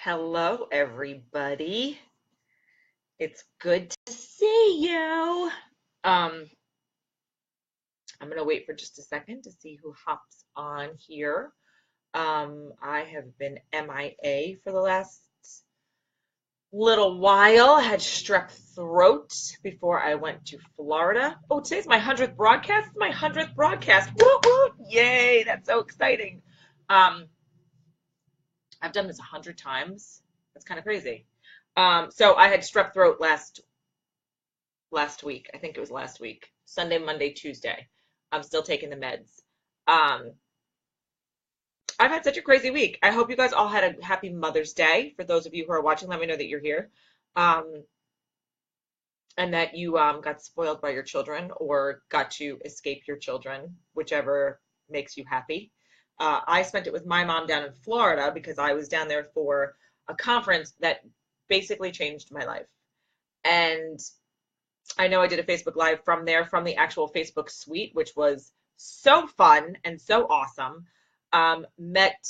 Hello, everybody. It's good to see you. Um, I'm gonna wait for just a second to see who hops on here. I have been MIA for the last little while. I had strep throat before I went to Florida. Oh, today's my 100th broadcast. It's my 100th broadcast. Woo woo! Yay! That's so exciting. Um, I've done this 100 times. That's kind of crazy. So I had strep throat last week. I think it was last week. Sunday, Monday, Tuesday. I'm still taking the meds. Um, I've had such a crazy week. I hope you guys all had a happy Mother's Day. For those of you who are watching, let me know that you're here. Um, and that you got spoiled by your children or got to escape your children, whichever makes you happy. I spent it with my mom down in Florida because I was down there for a conference that basically changed my life. And I know I did a Facebook Live from there, from the actual Facebook suite, which was so fun and so awesome. Met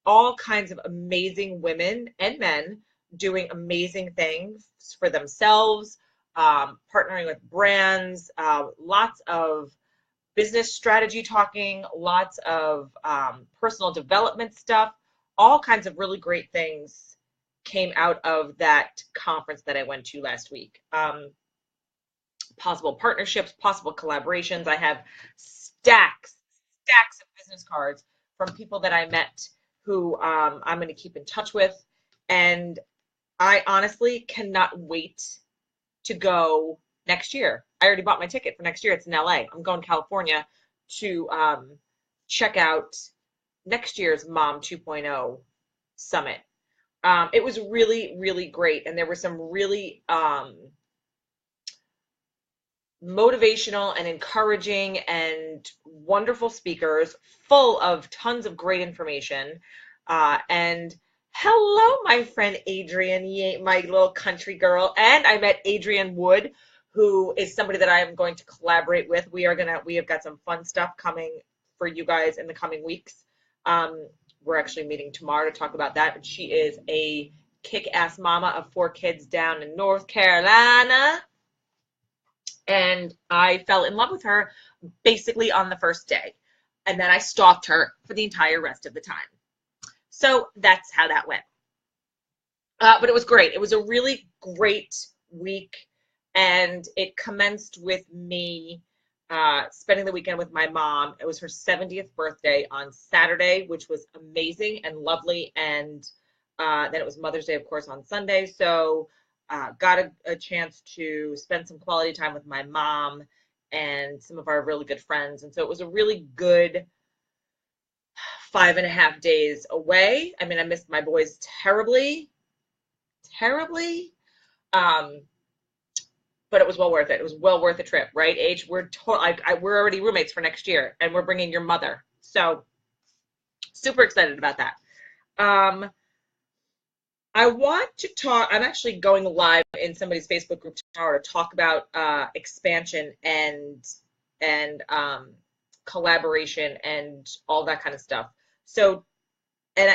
all kinds of amazing women and men doing amazing things for themselves, partnering with brands, lots of business strategy talking, lots of personal development stuff, all kinds of really great things came out of that conference that I went to last week. Possible partnerships, possible collaborations. I have stacks of business cards from people that I met who I'm going to keep in touch with. And I honestly cannot wait to go next year. I already bought my ticket for next year. It's in LA. I'm going to California to check out next year's Mom 2.0 Summit. It was really, really great. And there were some really motivational and encouraging and wonderful speakers, full of tons of great information. And hello, my friend Adrienne, my little country girl. And I met Adrienne Wood, who is somebody that I am going to collaborate with. We have got some fun stuff coming for you guys in the coming weeks. We're actually meeting tomorrow to talk about that. She is a kick-ass mama of 4 kids down in North Carolina. And I fell in love with her basically on the first day. And then I stalked her for the entire rest of the time. So that's how that went. But it was great. It was a really great week. And it commenced with me spending the weekend with my mom. It was her 70th birthday on Saturday, which was amazing and lovely. And then it was Mother's Day, of course, on Sunday. So got a chance to spend some quality time with my mom and some of our really good friends. And so it was a really good 5.5 days away. I mean, I missed my boys terribly. But it was well worth it. It was well worth a trip, right? We're we're already roommates for next year, and we're bringing your mother. So super excited about that. I want to talk. I'm actually going live in somebody's Facebook group tomorrow to talk about expansion and collaboration and all that kind of stuff. So, and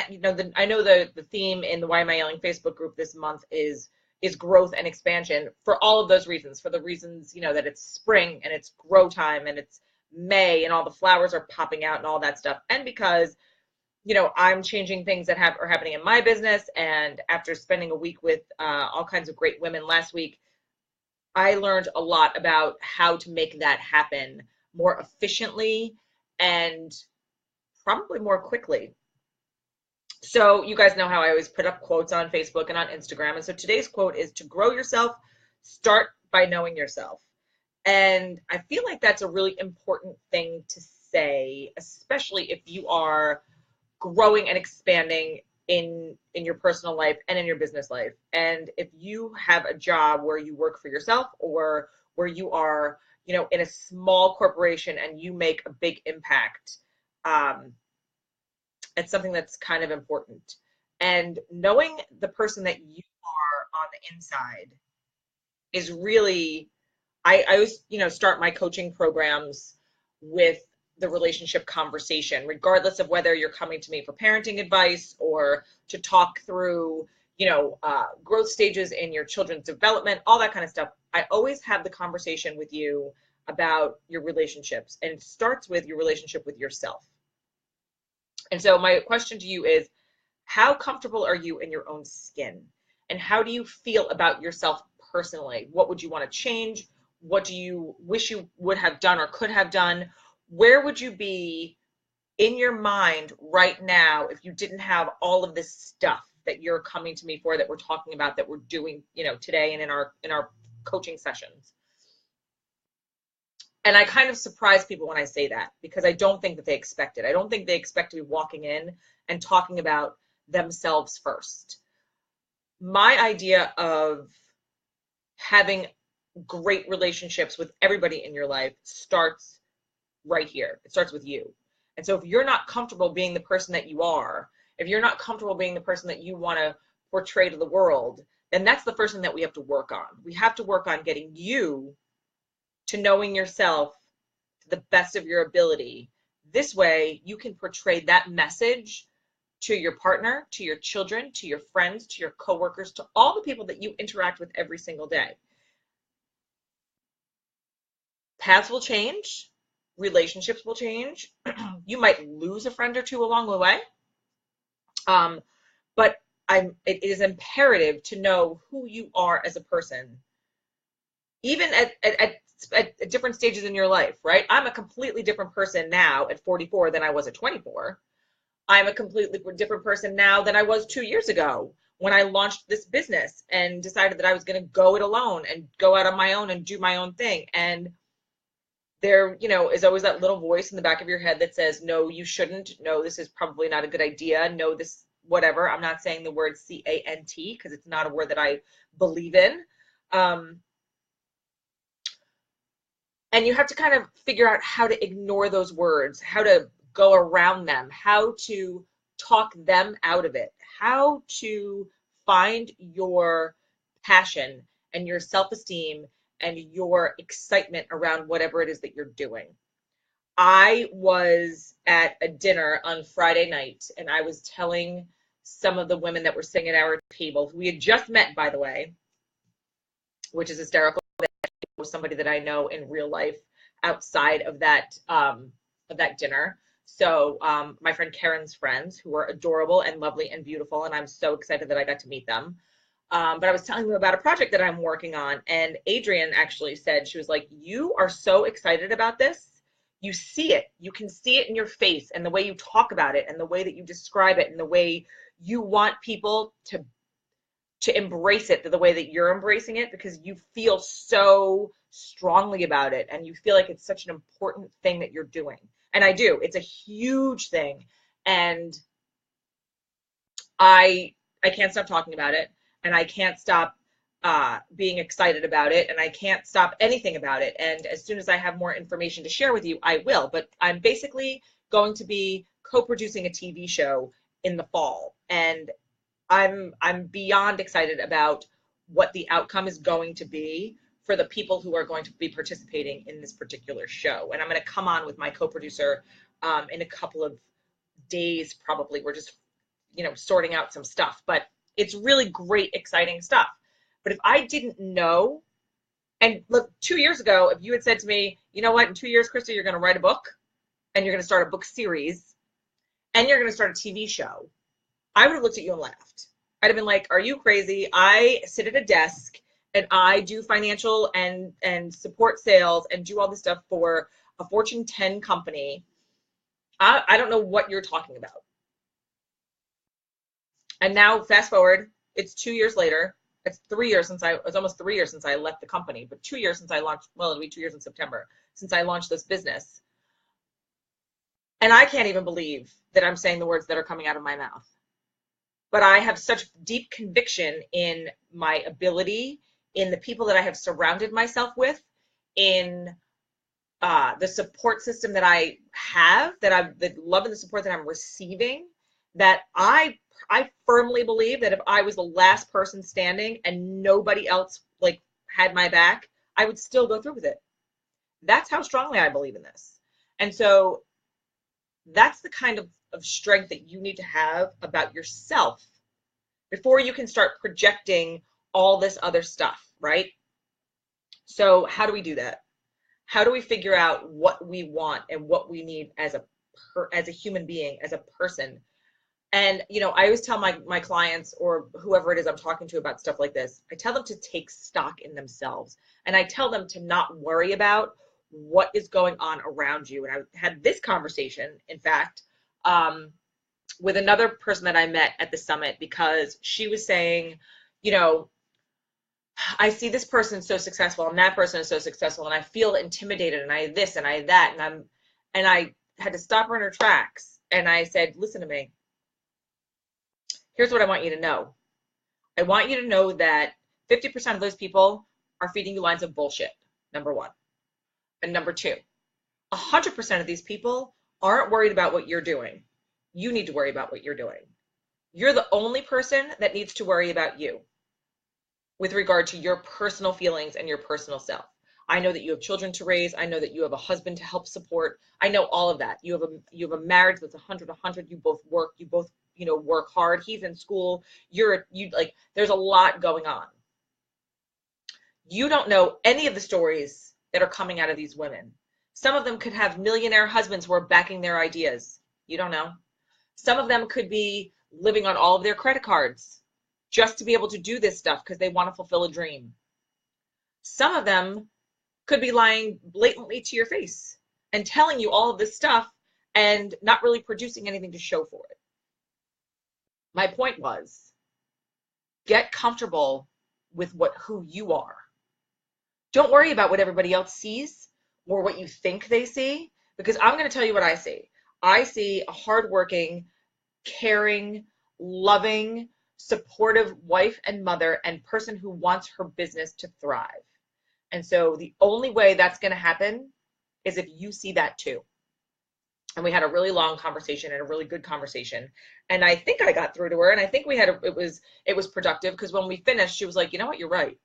I know the theme in the Why Am I Yelling Facebook group this month is growth and expansion for all of those reasons. For the reasons that it's spring and it's grow time and it's May and all the flowers are popping out and all that stuff, and because I'm changing things that are happening in my business. And after spending a week with all kinds of great women last week, I learned a lot about how to make that happen more efficiently and probably more quickly. So you guys know how I always put up quotes on Facebook and on Instagram. And so today's quote is, to grow yourself, start by knowing yourself. And I feel like that's a really important thing to say, especially if you are growing and expanding in your personal life and in your business life. And if you have a job where you work for yourself or where you are, in a small corporation and you make a big impact, it's something that's kind of important. And knowing the person that you are on the inside is really, I always, start my coaching programs with the relationship conversation, regardless of whether you're coming to me for parenting advice or to talk through, growth stages in your children's development, all that kind of stuff. I always have the conversation with you about your relationships, and it starts with your relationship with yourself. And so my question to you is, how comfortable are you in your own skin? And how do you feel about yourself personally? What would you want to change? What do you wish you would have done or could have done? Where would you be in your mind right now if you didn't have all of this stuff that you're coming to me for, that we're talking about, that we're doing, today and in our coaching sessions? And I kind of surprise people when I say that, because I don't think that they expect it. I don't think they expect to be walking in and talking about themselves first. My idea of having great relationships with everybody in your life starts right here. It starts with you. And so if you're not comfortable being the person that you are, if you're not comfortable being the person that you want to portray to the world, then that's the first thing that we have to work on. We have to work on getting you to knowing yourself to the best of your ability. This way, you can portray that message to your partner, to your children, to your friends, to your coworkers, to all the people that you interact with every single day. Paths will change, relationships will change. You might lose a friend or two along the way. But it is imperative to know who you are as a person, even at different stages in your life, right? I'm a completely different person now at 44 than I was at 24. I'm a completely different person now than I was 2 years ago when I launched this business and decided that I was going to go it alone and go out on my own and do my own thing. And there, is always that little voice in the back of your head that says, no, you shouldn't. No, this is probably not a good idea. No, this, whatever. I'm not saying the word CANT because it's not a word that I believe in. And you have to kind of figure out how to ignore those words, how to go around them, how to talk them out of it, how to find your passion and your self-esteem and your excitement around whatever it is that you're doing. I was at a dinner on Friday night, and I was telling some of the women that were sitting at our table, who we had just met, by the way, which is hysterical. Somebody that I know in real life outside of that dinner. So my friend Karen's friends, who are adorable and lovely and beautiful, and I'm so excited that I got to meet them. But I was telling them about a project that I'm working on, and Adrienne actually said, she was like, you are so excited about this. You see it. You can see it in your face and the way you talk about it and the way that you describe it and the way you want people to embrace it the way that you're embracing it, because you feel so strongly about it and you feel like it's such an important thing that you're doing. And I do. It's a huge thing. And I can't stop talking about it, and I can't stop being excited about it, and I can't stop anything about it. And as soon as I have more information to share with you, I will. But I'm basically going to be co-producing a TV show in the fall, and I'm beyond excited about what the outcome is going to be for the people who are going to be participating in this particular show. And I'm going to come on with my co-producer in a couple of days, probably. We're just, sorting out some stuff, but it's really great, exciting stuff. But if I didn't know, and look, 2 years ago, if you had said to me, you know what, in 2 years, Krista, you're going to write a book and you're going to start a book series and you're going to start a TV show, I would have looked at you and laughed. I'd have been like, are you crazy? I sit at a desk and I do financial and support sales and do all this stuff for a Fortune 10 company. I don't know what you're talking about. And now fast forward, it's 2 years later. It's 3 years since it's almost 3 years since I left the company, but 2 years since I launched, well, it'll be 2 years in September, since I launched this business. And I can't even believe that I'm saying the words that are coming out of my mouth. But I have such deep conviction in my ability, in the people that I have surrounded myself with, in the support system that I have, the love and the support that I'm receiving, that I firmly believe that if I was the last person standing and nobody else had my back, I would still go through with it. That's how strongly I believe in this. And so that's the kind of strength that you need to have about yourself before you can start projecting all this other stuff, right? So how do we do that? How do we figure out what we want and what we need as a human being, as a person? And I always tell my clients or whoever it is I'm talking to about stuff like this, I tell them to take stock in themselves. And I tell them to not worry about what is going on around you. And I had this conversation, in fact, with another person that I met at the summit, because she was saying, you know, I see this person so successful and that person is so successful and I feel intimidated and I this and I that and I had to stop her in her tracks and I said, listen to me. Here's what I want you to know. I want you to know that 50% of those people are feeding you lines of bullshit, number one. And number two, 100% of these people aren't worried about what you're doing. You need to worry about what you're doing. You're the only person that needs to worry about you with regard to your personal feelings and your personal self. I know that you have children to raise. I know that you have a husband to help support. I know all of that. You have a marriage that's 100. You both work. You both work hard. He's in school. There's a lot going on. You don't know any of the stories that are coming out of these women. Some of them could have millionaire husbands who are backing their ideas. You don't know. Some of them could be living on all of their credit cards just to be able to do this stuff because they want to fulfill a dream. Some of them could be lying blatantly to your face and telling you all of this stuff and not really producing anything to show for it. My point was, get comfortable with who you are. Don't worry about what everybody else sees or what you think they see, because I'm going to tell you what I see. I see a hardworking, caring, loving, supportive wife and mother and person who wants her business to thrive. And so the only way that's going to happen is if you see that too. And we had a really long conversation and a really good conversation. And I think I got through to her and I think it was productive, because when we finished, she was like, you know what, you're right.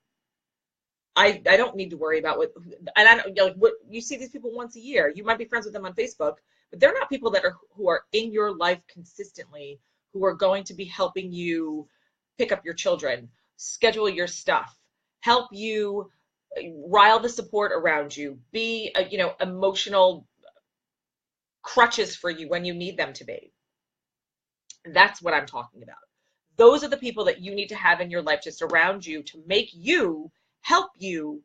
I don't need to worry about what you see these people once a year. You might be friends with them on Facebook, but they're not people who are in your life consistently, who are going to be helping you pick up your children, schedule your stuff, help you rile the support around you, be emotional crutches for you when you need them to be. That's what I'm talking about. Those are the people that you need to have in your life to surround you, to help you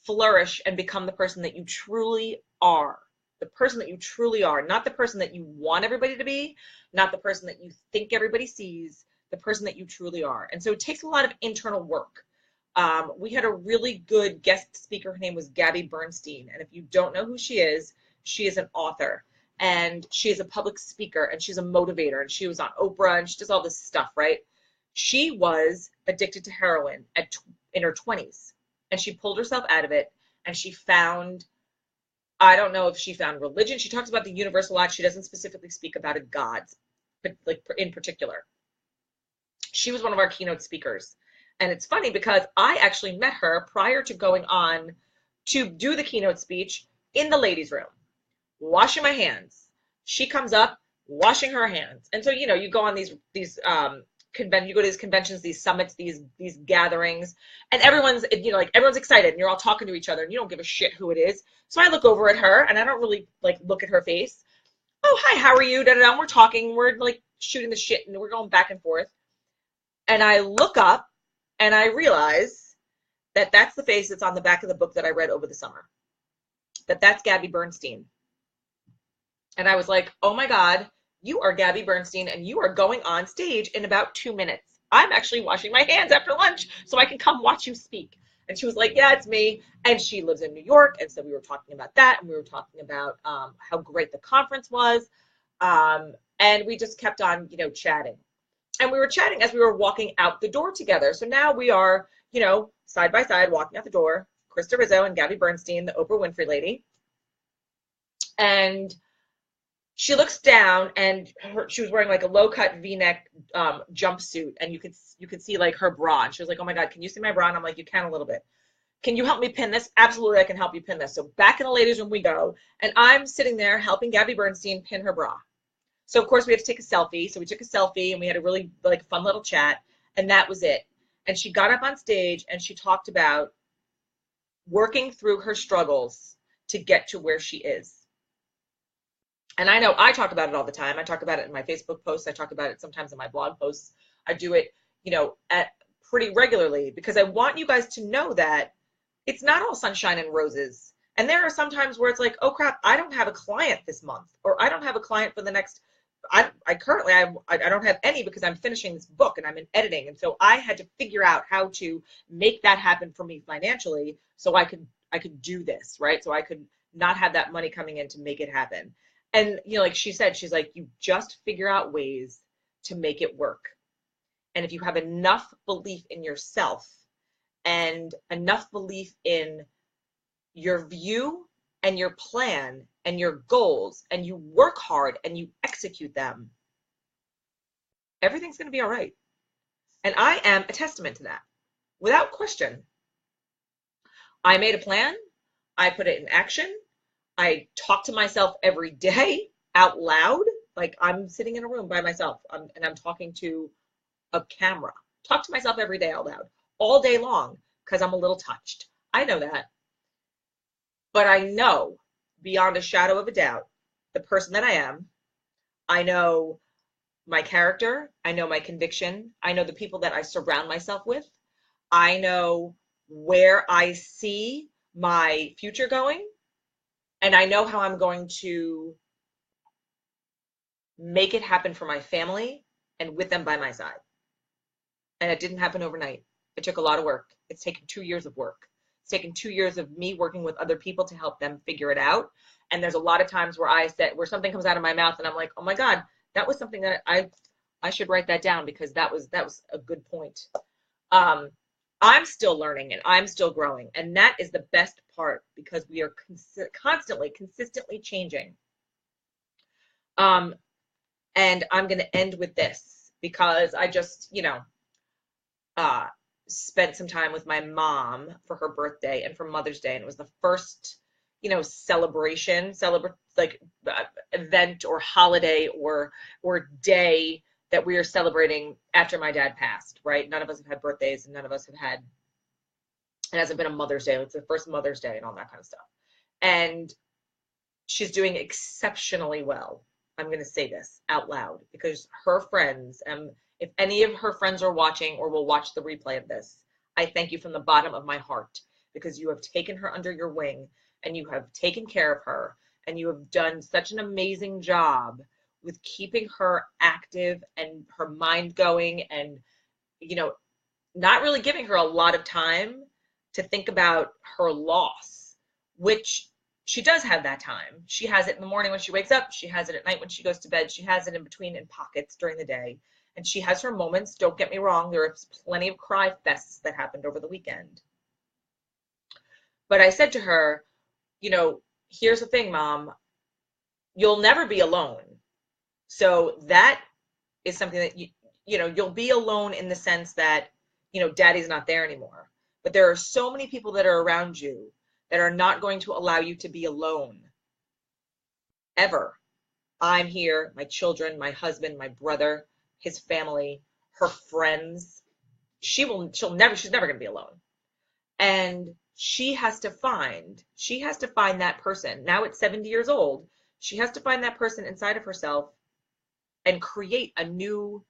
flourish and become the person that you truly are. The person that you truly are, not the person that you want everybody to be, not the person that you think everybody sees, the person that you truly are. And so it takes a lot of internal work. We had a really good guest speaker. Her name was Gabby Bernstein. And if you don't know who she is an author and she is a public speaker and she's a motivator and she was on Oprah and she does all this stuff, right? She was addicted to heroin in her 20s and she pulled herself out of it and she found, I don't know if she found religion. She talks about the universe a lot. She doesn't specifically speak about a God, but like in particular. She was one of our keynote speakers. And it's funny because I actually met her prior to going on to do the keynote speech in the ladies' room, washing my hands. She comes up, washing her hands. And so, you go on these you go to these conventions, these summits, these gatherings, and everyone's excited and you're all talking to each other and you don't give a shit who it is. So I look over at her and I don't really look at her face. Oh, hi, how are you? And we're talking, we're shooting the shit and we're going back and forth. And I look up and I realize that that's the face that's on the back of the book that I read over the summer. That's Gabby Bernstein. And I was like, oh my God, you are Gabby Bernstein and you are going on stage in about 2 minutes. I'm actually washing my hands after lunch so I can come watch you speak. And she was like, yeah, it's me. And she lives in New York. And so we were talking about that. And we were talking about how great the conference was. And we just kept on, chatting. And we were chatting as we were walking out the door together. So now we are, side by side walking out the door, Krista Rizzo and Gabby Bernstein, the Oprah Winfrey lady. And she looks down and she was wearing a low-cut V-neck jumpsuit, and you could see her bra. And she was like, oh my God, can you see my bra? And I'm like, you can a little bit. can you help me pin this? Absolutely, I can help you pin this. So back in the ladies' room we go, and I'm sitting there helping Gabby Bernstein pin her bra. So of course we had to take a selfie. So we took a selfie and we had a really like fun little chat, and that was it. And she got up on stage and she talked about working through her struggles to get to where she is. And I know I talk about it all the time. I talk about it in my Facebook posts. I talk about it sometimes in my blog posts. I do it, at pretty regularly because I want you guys to know that it's not all sunshine and roses. And there are some times where it's like, oh crap, I don't have a client this month, or I don't have a client for the next. I currently I don't have any because I'm finishing this book and I'm in editing, and so I had to figure out how to make that happen for me financially, so I could do this, right? So I could not have that money coming in to make it happen. And like she said, she's like, you just figure out ways to make it work. And if you have enough belief in yourself and enough belief in your view and your plan and your goals, and you work hard and you execute them, everything's going to be all right. And I am a testament to that, without question. I made a plan. I put it in action. I talk to myself every day out loud. Like I'm sitting in a room by myself and I'm talking to a camera. Talk to myself every day out loud, all day long, because I'm a little touched. I know that. But I know beyond a shadow of a doubt the person that I am. I know my character. I know my conviction. I know the people that I surround myself with. I know where I see my future going. And I know how I'm going to make it happen for my family and with them by my side. And it didn't happen overnight. It took a lot of work. It's taken 2 years of work. It's taken 2 years of me working with other people to help them figure it out. And there's a lot of times where something comes out of my mouth and I'm like, oh my God, that was something that I should write that down because that was a good point. I'm still learning and I'm still growing. And that is the best part because we are consistently changing. And I'm going to end with this because I just, spent some time with my mom for her birthday and for Mother's Day. And it was the first, celebration, event or holiday or day that we are celebrating after my dad passed, right? None of us have had birthdays and none of us have had, it hasn't been a Mother's Day. It's the first Mother's Day and all that kind of stuff. And she's doing exceptionally well. I'm going to say this out loud because her friends, if any of her friends are watching or will watch the replay of this, I thank you from the bottom of my heart because you have taken her under your wing and you have taken care of her and you have done such an amazing job with keeping her active and her mind going and, not really giving her a lot of time to think about her loss, which she does have that time. She has it in the morning when she wakes up. She has it at night when she goes to bed. She has it in between in pockets during the day. And she has her moments. Don't get me wrong. There are plenty of cry fests that happened over the weekend. But I said to her, here's the thing, Mom. You'll never be alone. So that is something that, you'll be alone in the sense that, Daddy's not there anymore. But there are so many people that are around you that are not going to allow you to be alone. Ever. I'm here, my children, my husband, my brother, his family, her friends. She's never going to be alone. And she has to find that person. Now at 70 years old, she has to find that person inside of herself and create a new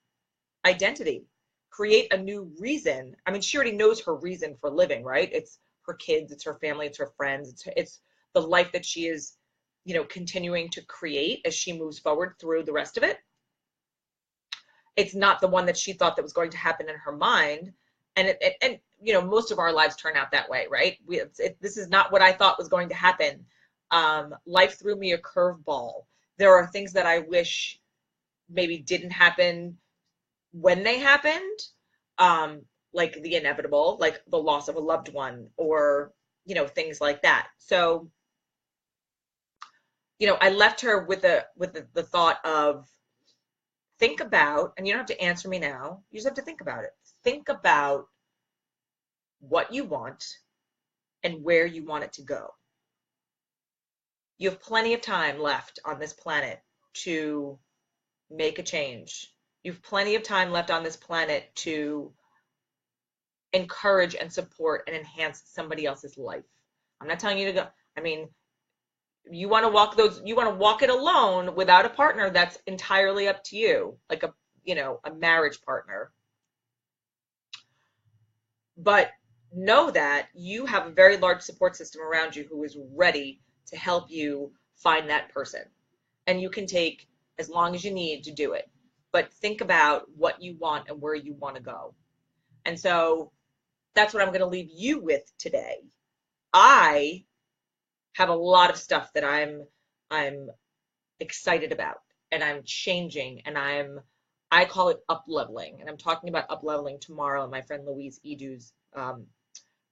identity, create a new reason. I mean, she already knows her reason for living, right? It's her kids, it's her family, it's her friends, it's the life that she is, continuing to create as she moves forward through the rest of it. It's not the one that she thought that was going to happen in her mind. And most of our lives turn out that way, right? This is not what I thought was going to happen. Life threw me a curveball. There are things that I wish maybe didn't happen when they happened, like the inevitable, like the loss of a loved one or, things like that. So, I left her with the thought of think about, and you don't have to answer me now, you just have to think about it. Think about what you want and where you want it to go. You have plenty of time left on this planet to make a change. You have plenty of time left on this planet to encourage and support and enhance somebody else's life. I'm not telling you to go. I mean, you want to walk it alone without a partner, that's entirely up to you, like a marriage partner. But know that you have a very large support system around you who is ready to help you find that person. And you can take as long as you need to do it. But think about what you want and where you want to go. And so that's what I'm going to leave you with today. I have a lot of stuff that I'm excited about, and I'm changing, and I call it up leveling. And I'm talking about up leveling tomorrow in my friend Louise Edu's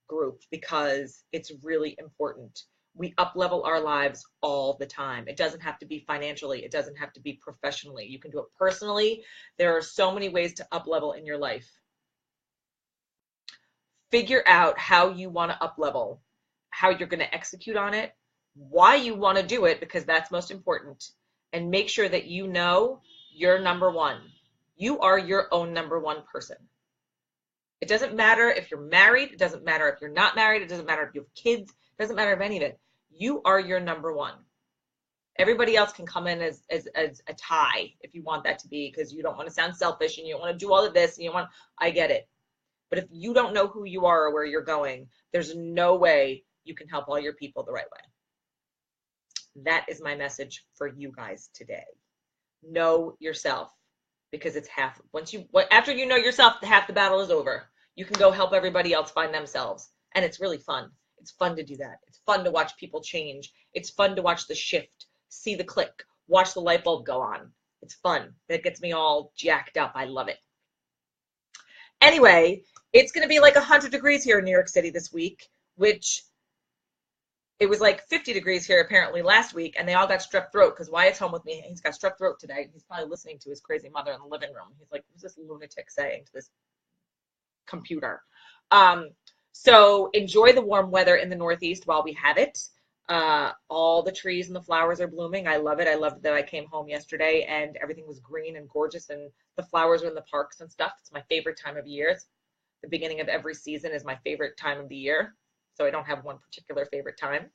group, because it's really important. We up level our lives all the time. It doesn't have to be financially. It doesn't have to be professionally. You can do it personally. There are so many ways to up level in your life. Figure out how you want to up level, how you're going to execute on it, why you want to do it, because that's most important. And make sure that you know you're number one. You are your own number one person. It doesn't matter if you're married. It doesn't matter if you're not married. It doesn't matter if you have kids. It doesn't matter if any of it. You are your number one. Everybody else can come in as a tie if you want that to be, because you don't want to sound selfish and you don't want to do all of this and I get it. But if you don't know who you are or where you're going, there's no way you can help all your people the right way. That is my message for you guys today. Know yourself, because it's after you know yourself, half the battle is over. You can go help everybody else find themselves. And it's really fun. It's fun to do that. It's fun to watch people change. It's fun to watch the shift, see the click, watch the light bulb go on. It's fun. That gets me all jacked up. I love it. Anyway, it's going to be like 100 degrees here in New York City this week, which it was like 50 degrees here apparently last week, and they all got strep throat because Wyatt's home with me. He's got strep throat today. He's probably listening to his crazy mother in the living room. He's like, what's this lunatic saying to this computer? So enjoy the warm weather in the Northeast while we have it. All the trees and the flowers are blooming. I love it. I love that I came home yesterday and everything was green and gorgeous, and the flowers are in the parks and stuff. It's my favorite time of year. It's the beginning of every season is my favorite time of the year. So I don't have one particular favorite time.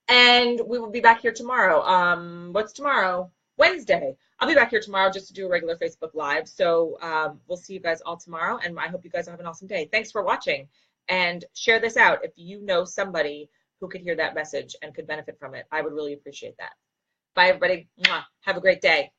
And we will be back here tomorrow. What's tomorrow? Wednesday. I'll be back here tomorrow just to do a regular Facebook Live. So we'll see you guys all tomorrow, and I hope you guys have an awesome day. Thanks for watching, and share this out if you know somebody who could hear that message and could benefit from it. I would really appreciate that. Bye, everybody. Mwah. Have a great day.